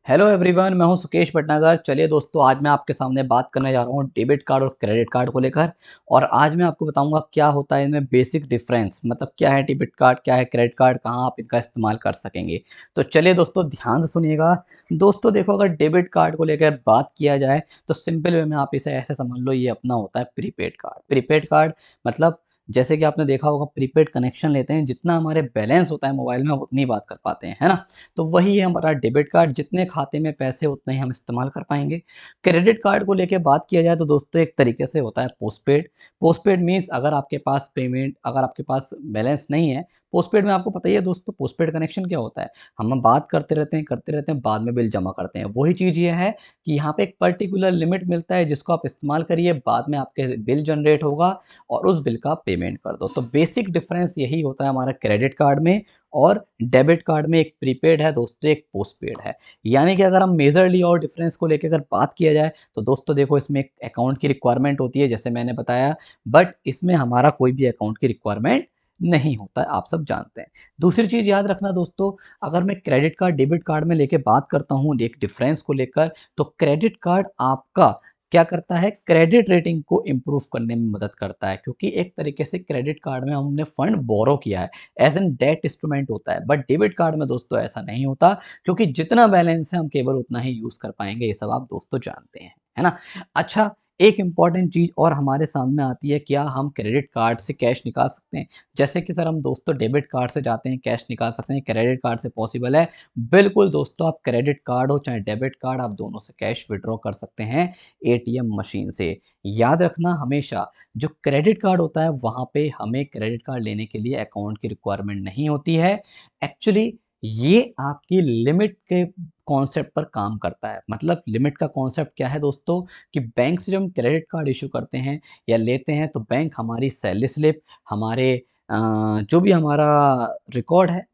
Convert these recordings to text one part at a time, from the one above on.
Hello everyone, मैं हूं सुकेश भटनागर। चलिए दोस्तों, आज मैं आपके सामने बात करने जा रहा हूं डेबिट कार्ड और क्रेडिट कार्ड को लेकर। और आज मैं आपको बताऊंगा क्या होता है इनमें बेसिक डिफरेंस, मतलब क्या है डेबिट कार्ड, क्या है क्रेडिट कार्ड, कहां आप इनका इस्तेमाल कर सकेंगे। तो चलिए दोस्तों, ध्यान से सुनिएगा। दोस्तों देखो, अगर डेबिट कार्ड को लेकर बात किया जाए तो सिंपल वे में आप इसे ऐसे समझ लो, ये अपना होता है प्रीपेड कार्ड। प्रीपेड कार्ड मतलब जैसे कि आपने देखा होगा, प्रीपेड कनेक्शन लेते हैं, जितना हमारे बैलेंस होता है मोबाइल में उतनी बात कर पाते हैं, है ना। तो वही है हमारा डेबिट कार्ड, जितने खाते में पैसे उतने ही हम इस्तेमाल कर पाएंगे। क्रेडिट कार्ड को लेके बात किया जाए तो दोस्तों एक तरीके से होता है पोस्टपेड। पोस्टपेड मीन्स अगर आपके पास पेमेंट, अगर आपके पास बैलेंस नहीं है। पोस्टपेड में आपको पता ही है दोस्तों, पोस्टपेड कनेक्शन क्या होता है। हम बात करते रहते हैं, बाद में बिल जमा करते हैं। वही चीज़ ये है कि यहाँ पे एक पर्टिकुलर लिमिट मिलता है, जिसको आप इस्तेमाल करिए, बाद में आपके बिल जनरेट होगा और उस बिल का आप पेमेंट कर दो। तो बेसिक डिफरेंस यही होता है हमारा क्रेडिट कार्ड में और डेबिट कार्ड में। एक प्रीपेड है दोस्तों, एक पोस्टपेड है। यानी कि अगर हम मेजरली और डिफरेंस को लेकर अगर बात किया जाए तो दोस्तों देखो, इसमें एक अकाउंट की रिक्वायरमेंट होती है, जैसे मैंने बताया। बट इसमें हमारा कोई भी अकाउंट की रिक्वायरमेंट नहीं होता है, आप सब जानते हैं। दूसरी चीज़ याद रखना दोस्तों, अगर मैं क्रेडिट कार्ड डेबिट कार्ड में लेके बात करता हूँ एक डिफरेंस को लेकर, तो क्रेडिट कार्ड आपका क्या करता है, क्रेडिट रेटिंग को इम्प्रूव करने में मदद करता है। क्योंकि एक तरीके से क्रेडिट कार्ड में हमने फंड बोरो किया है, एज एन डेट इंस्ट्रूमेंट होता है। बट डेबिट कार्ड में दोस्तों ऐसा नहीं होता, क्योंकि जितना बैलेंस है हम केवल उतना ही यूज कर पाएंगे। ये सब आप दोस्तों जानते हैं, है ना। अच्छा, एक इंपॉर्टेंट चीज और हमारे सामने आती है, क्या हम क्रेडिट कार्ड से कैश निकाल सकते हैं। जैसे कि सर हम दोस्तों डेबिट कार्ड से जाते हैं, कैश निकाल सकते हैं, क्रेडिट कार्ड से पॉसिबल है। बिल्कुल दोस्तों, आप क्रेडिट कार्ड हो चाहे डेबिट कार्ड, आप दोनों से कैश विड्रॉ कर सकते हैं एटीएम मशीन से। याद रखना हमेशा, जो क्रेडिट कार्ड होता है वहाँ पे हमें क्रेडिट कार्ड लेने के लिए अकाउंट की रिक्वायरमेंट नहीं होती है। एक्चुअली ये आपकी लिमिट के कॉन्सेप्ट पर काम करता है। मतलब लिमिट का कॉन्सेप्ट क्या है दोस्तों, कि बैंक से जब हम क्रेडिट कार्ड इशू करते हैं या लेते हैं, तो बैंक हमारी सैलरी स्लिप, हमारे जो भी हमारा रिकॉर्ड है,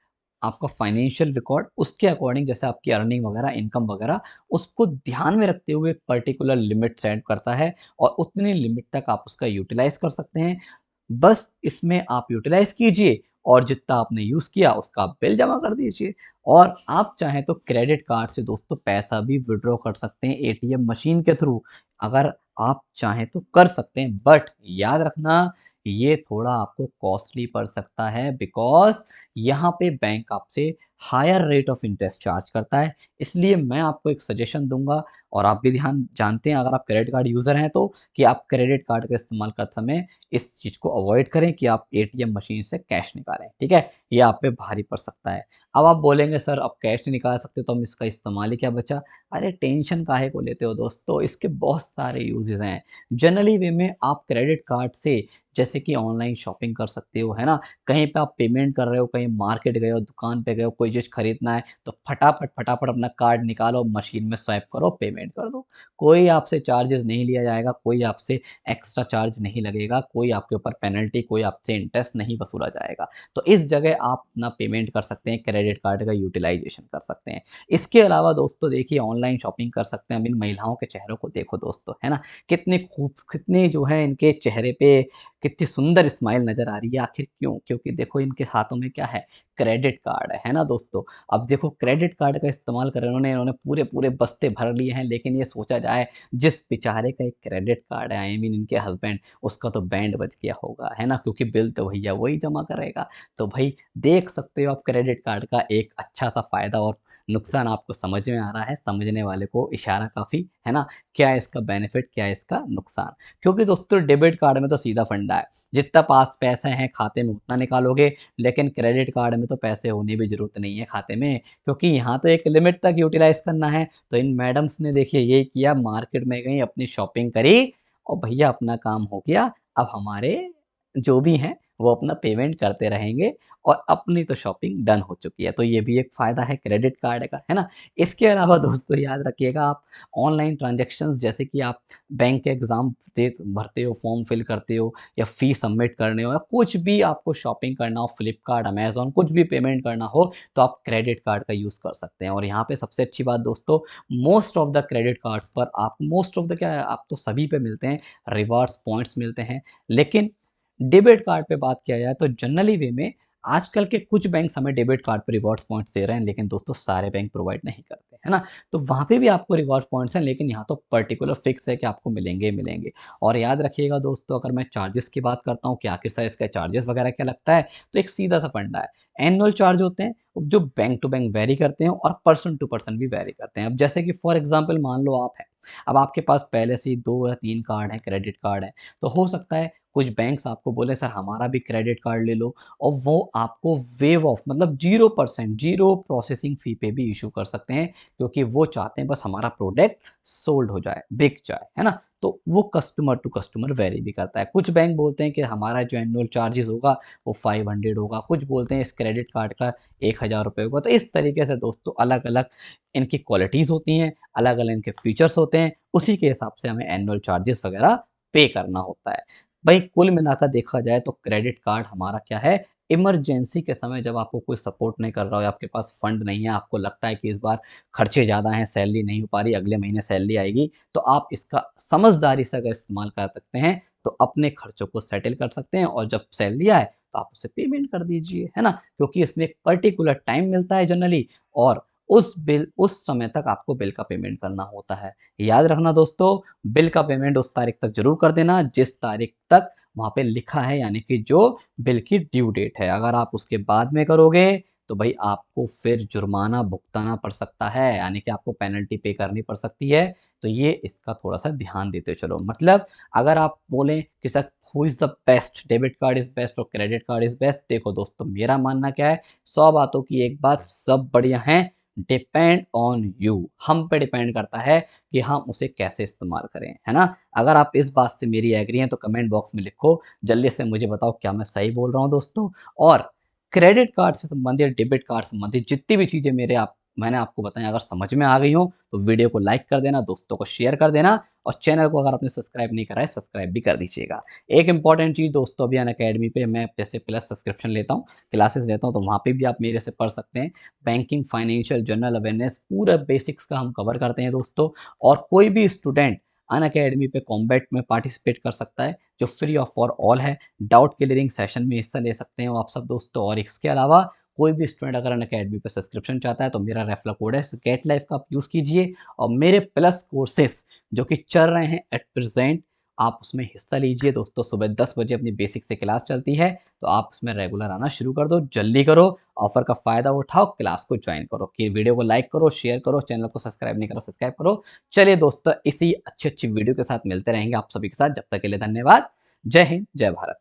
आपका फाइनेंशियल रिकॉर्ड, उसके अकॉर्डिंग, जैसे आपकी अर्निंग वगैरह, इनकम वगैरह, उसको ध्यान में रखते हुए पर्टिकुलर लिमिट सेट करता है। और उतनी लिमिट तक आप उसका यूटिलाइज कर सकते हैं। बस इसमें आप यूटिलाइज कीजिए और जितना आपने यूज़ किया उसका आप बिल जमा कर दीजिए। और आप चाहें तो क्रेडिट कार्ड से दोस्तों पैसा भी विड्रॉ कर सकते हैं एटीएम मशीन के थ्रू। अगर आप चाहें तो कर सकते हैं, बट याद रखना, ये थोड़ा आपको कॉस्टली पड़ सकता है, बिकॉज़ यहाँ पे बैंक आपसे higher rate of interest charge करता है। इसलिए मैं आपको एक सजेशन दूँगा, और आप भी ध्यान जानते हैं अगर आप क्रेडिट कार्ड यूज़र हैं तो, कि आप क्रेडिट कार्ड का इस्तेमाल करते समय इस चीज़ को अवॉइड करें कि आप एटीएम मशीन से कैश निकालें, ठीक है? ये आप पे भारी पड़ सकता है। अब आप बोलेंगे सर अब कैश नहीं निकाल सकते तो हम इसका इस्तेमाल ही क्या बचा? अरे टेंशन काहे को लेते हो दोस्तों, इसके बहुत सारे यूज़ेज़ हैं। जनरली वे में आप क्रेडिट कार्ड से जैसे कि ऑनलाइन शॉपिंग कर सकते हो, है ना? कहीं पे आप पेमेंट कर रहे हो, कहीं मार्केट गए हो, दुकान पे गए हो, कोई चीज़ खरीदना है, तो फटाफट अपना कार्ड निकालो, मशीन में स्वाइप करो, पेमेंट कर दो। कोई आपसे चार्जेज़ नहीं लिया जाएगा, कोई आपसे एक्स्ट्रा चार्ज नहीं लगेगा, कोई आपके ऊपर पेनल्टी, कोई आपसे इंटरेस्ट नहीं वसूला जाएगा। तो इस जगह आप अपना पेमेंट कर सकते हैं, क्रेडिट कार्ड का यूटिलाइज़ेशन कर सकते हैं। इसके अलावा दोस्तों देखिए, ऑनलाइन शॉपिंग कर सकते हैं। अब इन महिलाओं के चेहरों को देखो दोस्तों, है ना? कितने जो है इनके चेहरे पे कितनी सुंदर स्माइल नज़र आ रही है। आखिर क्यों? क्योंकि देखो इनके हाथों में क्या है? क्रेडिट कार्ड है ना दोस्तों? अब देखो क्रेडिट कार्ड का इस्तेमाल कर इन्होंने पूरे-पूरे बस्ते भर लिए हैं, लेकिन ये सोचा जाए, जिस बेचारे का एक क्रेडिट कार्ड है, आई मीन इनके हस्बैंड, उसका तो बैंड बज गया होगा, है ना? क्योंकि बिल तो भैया वही जमा करेगा। तो भई देख सकते हो आप क्रेडिट कार्ड का एक अच्छा-सा फ़ायदा और नुकसान आपको समझ में आ रहा है, समझने वाले को इशारा काफ़ी, है ना? क्या है इसका बेनिफिट, क्या है इसका नुकसान? क्योंकि दोस्तों डेबिट कार्ड में तो सीधा फंडा है, जितना पास पैसे हैं खाते में उतना निकालोगे, लेकिन क्रेडिट कार्ड में तो पैसे होने भी ज़रूरत नहीं है खाते में, क्योंकि यहाँ तो एक लिमिट तक यूटिलाइज़ करना है। तो इन मैडम्स ने देखिए यही किया, मार्केट में गईं, अपनी शॉपिंग करी और भैया अपना काम हो गया। अब हमारे जो भी हैं वो अपना पेमेंट करते रहेंगे और अपनी तो शॉपिंग डन हो चुकी है। तो ये भी एक फ़ायदा है क्रेडिट कार्ड का, है ना? इसके अलावा दोस्तों याद रखिएगा, आप ऑनलाइन ट्रांज़ैक्शंस, जैसे कि आप बैंक के एग्ज़ाम भरते हो, फॉर्म फिल करते हो, या फ़ीस सबमिट करने हो, या कुछ भी आपको शॉपिंग करना हो, फ्लिपकार्ट, अमेज़न, कुछ भी पेमेंट करना हो, तो आप क्रेडिट कार्ड का यूज़ कर सकते हैं। और यहाँ पे सबसे अच्छी बात दोस्तों, most of the credit cards पर आप, मोस्ट ऑफ द क्या है, आप तो सभी पे मिलते हैं, रिवार्ड्स पॉइंट्स मिलते हैं। लेकिन डेबिट कार्ड पे बात किया जाए तो जनरली वे में आजकल के कुछ बैंक हमें डेबिट कार्ड पर रिवॉर्ड्स पॉइंट्स दे रहे हैं, लेकिन दोस्तों सारे बैंक प्रोवाइड नहीं करते, है ना? तो वहाँ पे भी आपको रिवॉर्ड पॉइंट्स हैं, लेकिन यहाँ तो पर्टिकुलर फिक्स है कि आपको मिलेंगे ही मिलेंगे। और याद रखिएगा दोस्तों, अगर मैं चार्जेस की बात करता हूँ कि आखिर इसका चार्जेस वगैरह क्या लगता है, तो एक सीधा-सा फंडा है। एनुअल चार्ज होते हैं, जो बैंक टू बैंक वेरी करते हैं और पर्सन टू पर्सन भी वेरी करते हैं। अब जैसे कि फॉर एग्ज़ाम्पल मान लो आप हैं, अब आपके पास पहले से ही 2 या 3 कार्ड हैं, क्रेडिट कार्ड हैं, तो हो सकता है कुछ बैंक्स आपको बोले सर हमारा भी क्रेडिट कार्ड ले लो, और वो आपको वेव ऑफ मतलब 0% 0 प्रोसेसिंग फ़ी पे भी इश्यू कर सकते हैं, क्योंकि वो चाहते हैं बस हमारा प्रोडक्ट सोल्ड हो जाए, बिक जाए, है ना? तो वो कस्टमर टू कस्टमर वेरी भी करता है। कुछ बैंक बोलते हैं कि हमारा जो एनुअल चार्जेज़ होगा वो 500 होगा, कुछ बोलते हैं इस क्रेडिट कार्ड का 1000 रुपए होगा। तो इस तरीके से दोस्तों अलग-अलग इनकी क्वालिटीज़ होती हैं, अलग-अलग इनके फीचर्स होते हैं, उसी के हिसाब से हमें एनुअल चार्जेज़ वगैरह पे करना होता है। भाई कुल मिलाकर देखा जाए तो क्रेडिट कार्ड हमारा क्या है, इमरजेंसी के समय जब आपको कोई सपोर्ट नहीं कर रहा हो या आपके पास फंड नहीं है, आपको लगता है कि इस बार खर्चे ज़्यादा हैं, सैलरी नहीं हो पा रही, अगले महीने सैलरी आएगी, तो आप इसका समझदारी से अगर इस्तेमाल कर सकते हैं, तो अपने खर्चों को सेटल कर सकते हैं, और जब सैलरी आए, तो आप उसे पेमेंट कर दीजिए, है ना? क्योंकि इसमें एक पर्टिकुलर टाइम मिलता है जनरली, और उस समय तक आपको बिल का पेमेंट करना होता है। याद रखना दोस्तों, बिल का पेमेंट उस तारीख तक ज़रूर कर देना जिस तारीख तक वहाँ पे लिखा है, यानी कि जो बिल की ड्यू डेट है। अगर आप उसके बाद में करोगे तो भई आपको फिर जुर्माना भुगताना पड़ सकता है, यानी कि आपको पेनल्टी पे करनी पड़ सकती है। तो ये इसका थोड़ा-सा ध्यान देते चलो। मतलब अगर आप बोलें कि sir who is the best, debit card is best और क्रेडिट कार्ड इज़ बेस्ट, देखो दोस्तों मेरा मानना क्या है, 100 बातों की एक बात, सब बढ़िया हैं, डिपेंड ऑन यू। हम पे डिपेंड करता है कि हम उसे कैसे इस्तेमाल करें, है ना? अगर आप इस बात से मेरी एग्री हैं तो कमेंट बॉक्स में लिखो, जल्दी से मुझे बताओ क्या मैं सही बोल रहा हूँ दोस्तों। और क्रेडिट कार्ड से संबंधित, डेबिट कार्ड से संबंधित जितनी भी चीज़ें मैंने आपको बताई, अगर समझ में आ गई हो तो वीडियो को लाइक कर देना, दोस्तों को शेयर कर देना, और चैनल को अगर आपने सब्सक्राइब नहीं करा है, सब्सक्राइब भी कर दीजिएगा। एक इम्पॉर्टेंट चीज़ दोस्तों, अभी अनअकैडमी पे मैं जैसे प्लस सब्सक्रिप्शन लेता हूँ, क्लासेस लेता हूँ, तो वहाँ पे भी आप मेरे से पढ़ सकते हैं। बैंकिंग, फाइनेंशियल, जनरल अवेयरनेस पूरा बेसिक्स का हम कवर करते हैं दोस्तों। और कोई भी स्टूडेंट अनअकैडमी पे कॉम्बैट में पार्टिसिपेट कर सकता है, जो फ्री ऑफ फॉर ऑल है। डाउट क्लियरिंग सेशन में हिस्सा ले सकते हो आप सब दोस्तों। और इसके अलावा कोई भी स्टूडेंट अगर अनअकैडमी पे सब्सक्रिप्शन चाहता है तो मेरा रेफरल कोड है गेट लाइफ का आप यूज़ कीजिए, और मेरे प्लस कोर्सेस जो कि चल रहे हैं एट प्रेजेंट, आप उसमें हिस्सा लीजिए दोस्तों। सुबह 10 बजे अपनी बेसिक से क्लास चलती है, तो आप उसमें रेगुलर आना शुरू कर दो, जल्दी करो, ऑफर का फ़ायदा उठाओ, क्लास को ज्वाइन करो। कि वीडियो को लाइक करो, शेयर करो, चैनल को सब्सक्राइब नहीं करो, सब्सक्राइब करो। चलिए दोस्तों, इसी अच्छी-अच्छी वीडियो के साथ मिलते रहेंगे आप सभी के साथ। जब तक के लिए धन्यवाद। जय हिंद, जय भारत।